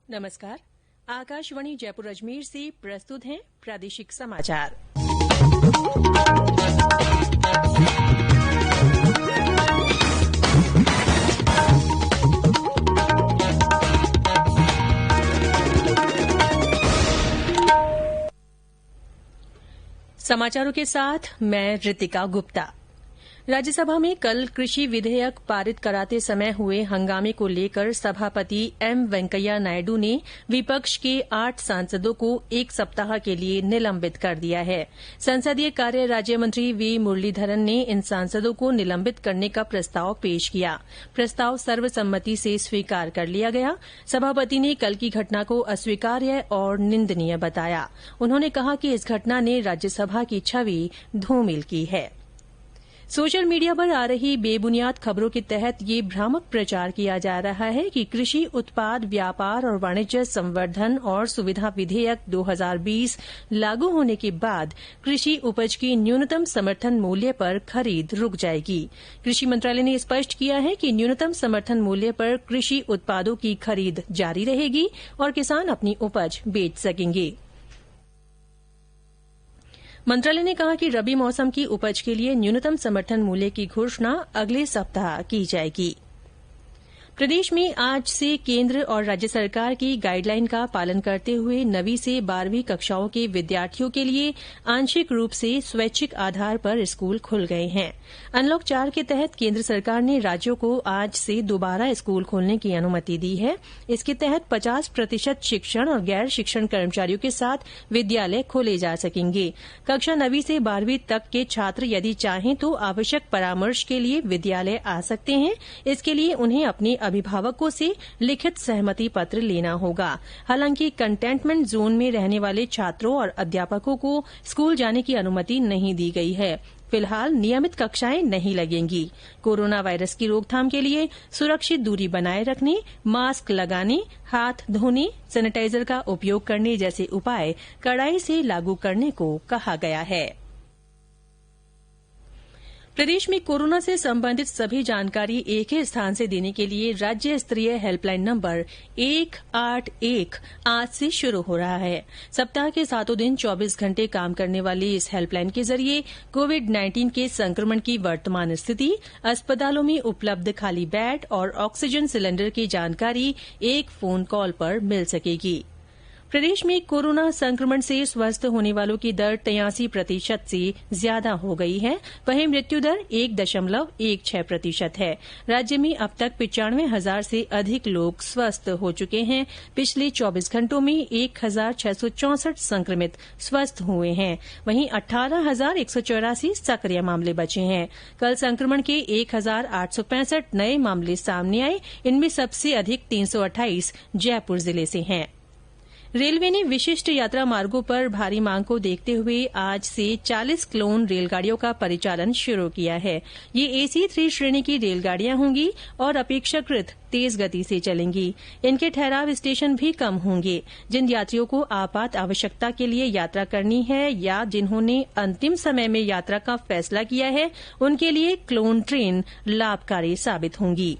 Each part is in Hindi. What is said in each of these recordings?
नमस्कार। आकाशवाणी जयपुर अजमेर से प्रस्तुत हैं प्रादेशिक समाचार। समाचारों के साथ मैं ऋतिका गुप्ता। राज्यसभा में कल कृषि विधेयक पारित कराते समय हुए हंगामे को लेकर सभापति एम वेंकैया नायडू ने विपक्ष के 8 सांसदों को 1 सप्ताह के लिए निलंबित कर दिया है। संसदीय कार्य राज्य मंत्री वी मुरलीधरन ने इन सांसदों को निलंबित करने का प्रस्ताव पेश किया। प्रस्ताव सर्वसम्मति से स्वीकार कर लिया गया। सभापति ने कल की घटना को अस्वीकार्य और निंदनीय बताया। उन्होंने कहा कि इस घटना ने राज्यसभा की छवि धूमिल की है। सोशल मीडिया पर आ रही बेबुनियाद खबरों के तहत ये भ्रामक प्रचार किया जा रहा है कि कृषि उत्पाद व्यापार और वाणिज्य संवर्धन और सुविधा विधेयक 2020 लागू होने के बाद कृषि उपज की न्यूनतम समर्थन मूल्य पर खरीद रुक जाएगी। कृषि मंत्रालय ने स्पष्ट किया है कि न्यूनतम समर्थन मूल्य पर कृषि उत्पादों की खरीद जारी रहेगी और किसान अपनी उपज बेच सकेंगे। मंत्रालय ने कहा कि रबी मौसम की उपज के लिए न्यूनतम समर्थन मूल्य की घोषणा अगले सप्ताह की जाएगी। प्रदेश में आज से केंद्र और राज्य सरकार की गाइडलाइन का पालन करते हुए 9वीं से 12वीं कक्षाओं के विद्यार्थियों के लिए आंशिक रूप से स्वैच्छिक आधार पर स्कूल खुल गए हैं। अनलॉक 4 के तहत केंद्र सरकार ने राज्यों को आज से दोबारा स्कूल खोलने की अनुमति दी है। इसके तहत 50% शिक्षण और गैर शिक्षण कर्मचारियों के साथ विद्यालय खोले जा सकेंगे। कक्षा 9वीं से 12वीं तक के छात्र यदि चाहें तो आवश्यक परामर्श के लिए विद्यालय आ सकते हैं। इसके लिए उन्हें अपने अभिभावकों से लिखित सहमति पत्र लेना होगा। हालांकि कंटेनमेंट जोन में रहने वाले छात्रों और अध्यापकों को स्कूल जाने की अनुमति नहीं दी गई है। फिलहाल नियमित कक्षाएं नहीं लगेंगी। कोरोना वायरस की रोकथाम के लिए सुरक्षित दूरी बनाए रखने, मास्क लगाने, हाथ धोने, सैनिटाइजर का उपयोग करने जैसे उपाय कड़ाई से लागू करने को कहा गया है। प्रदेश में कोरोना से संबंधित सभी जानकारी एक ही स्थान से देने के लिए राज्य स्तरीय हेल्पलाइन नंबर 181 आज से शुरू हो रहा है। सप्ताह के 7 दिन 24 घंटे काम करने वाली इस हेल्पलाइन के जरिए कोविड-19 के संक्रमण की वर्तमान स्थिति, अस्पतालों में उपलब्ध खाली बेड और ऑक्सीजन सिलेंडर की जानकारी एक फोन कॉल पर मिल सकेगी। प्रदेश में कोरोना संक्रमण से स्वस्थ होने वालों की दर 83% से ज्यादा हो गई है। वहीं मृत्यु दर 1.16% है। राज्य में अब तक 95,000 से अधिक लोग स्वस्थ हो चुके हैं। पिछले 24 घंटों में 1,664 संक्रमित स्वस्थ हुए हैं। वहीं 18,184 सक्रिय मामले बचे हैं। कल संक्रमण के 1,865 नए मामले सामने आए। इनमें सबसे अधिक 328 जयपुर जिले से हैं। रेलवे ने विशिष्ट यात्रा मार्गों पर भारी मांग को देखते हुए आज से 40 क्लोन रेलगाड़ियों का परिचालन शुरू किया है। ये AC3 श्रेणी की रेलगाड़ियां होंगी और अपेक्षाकृत तेज गति से चलेंगी। इनके ठहराव स्टेशन भी कम होंगे। जिन यात्रियों को आपात आवश्यकता के लिए यात्रा करनी है या जिन्होंने अंतिम समय में यात्रा का फैसला किया है, उनके लिए क्लोन ट्रेन लाभकारी साबित होंगी।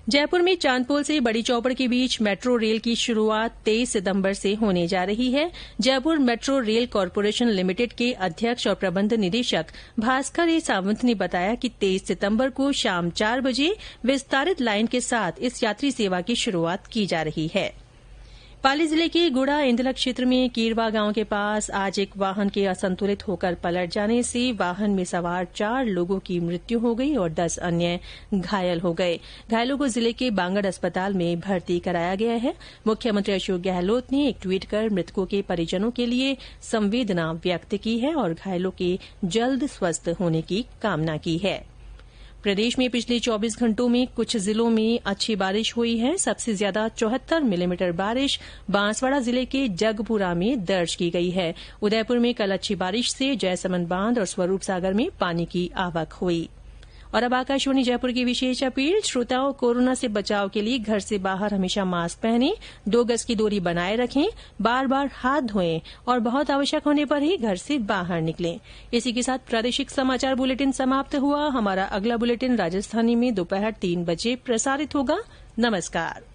जयपुर में चांदपोल से बड़ी चौपड़ के बीच मेट्रो रेल की शुरूआत 23 सितंबर से होने जा रही है। Jaipur metro rail corporation limited के अध्यक्ष और प्रबंध निदेशक भास्कर ए सावंत ने बताया कि 23 सितंबर को शाम 4 बजे विस्तारित लाइन के साथ इस यात्री सेवा की शुरूआत की जा रही है। पाली जिले के गुड़ा इंदलक क्षेत्र में कीरवा गांव के पास आज एक वाहन के असंतुलित होकर पलट जाने से वाहन में सवार 4 लोगों की मृत्यु हो गई और 10 अन्य घायल हो गए। घायलों को जिले के बांगड़ अस्पताल में भर्ती कराया गया है। मुख्यमंत्री अशोक गहलोत ने एक ट्वीट कर मृतकों के परिजनों के लिए संवेदना व्यक्त की है और घायलों के जल्द स्वस्थ होने की कामना की है। प्रदेश में पिछले 24 घंटों में कुछ जिलों में अच्छी बारिश हुई है। सबसे ज्यादा 74 मिलीमीटर बारिश बांसवाड़ा जिले के जगपुरा में दर्ज की गई है। उदयपुर में कल अच्छी बारिश से जयसमंद बांध और स्वरूप सागर में पानी की आवक हुई। और अब आकाशवाणी जयपुर की विशेष अपील। श्रोताओं, कोरोना से बचाव के लिए घर से बाहर हमेशा मास्क पहनें, 2 गज की दूरी बनाए रखें, बार बार हाथ धोएं और बहुत आवश्यक होने पर ही घर से बाहर निकलें। इसी के साथ प्रादेशिक समाचार बुलेटिन समाप्त हुआ। हमारा अगला बुलेटिन राजस्थानी में दोपहर 3 बजे प्रसारित होगा। नमस्कार।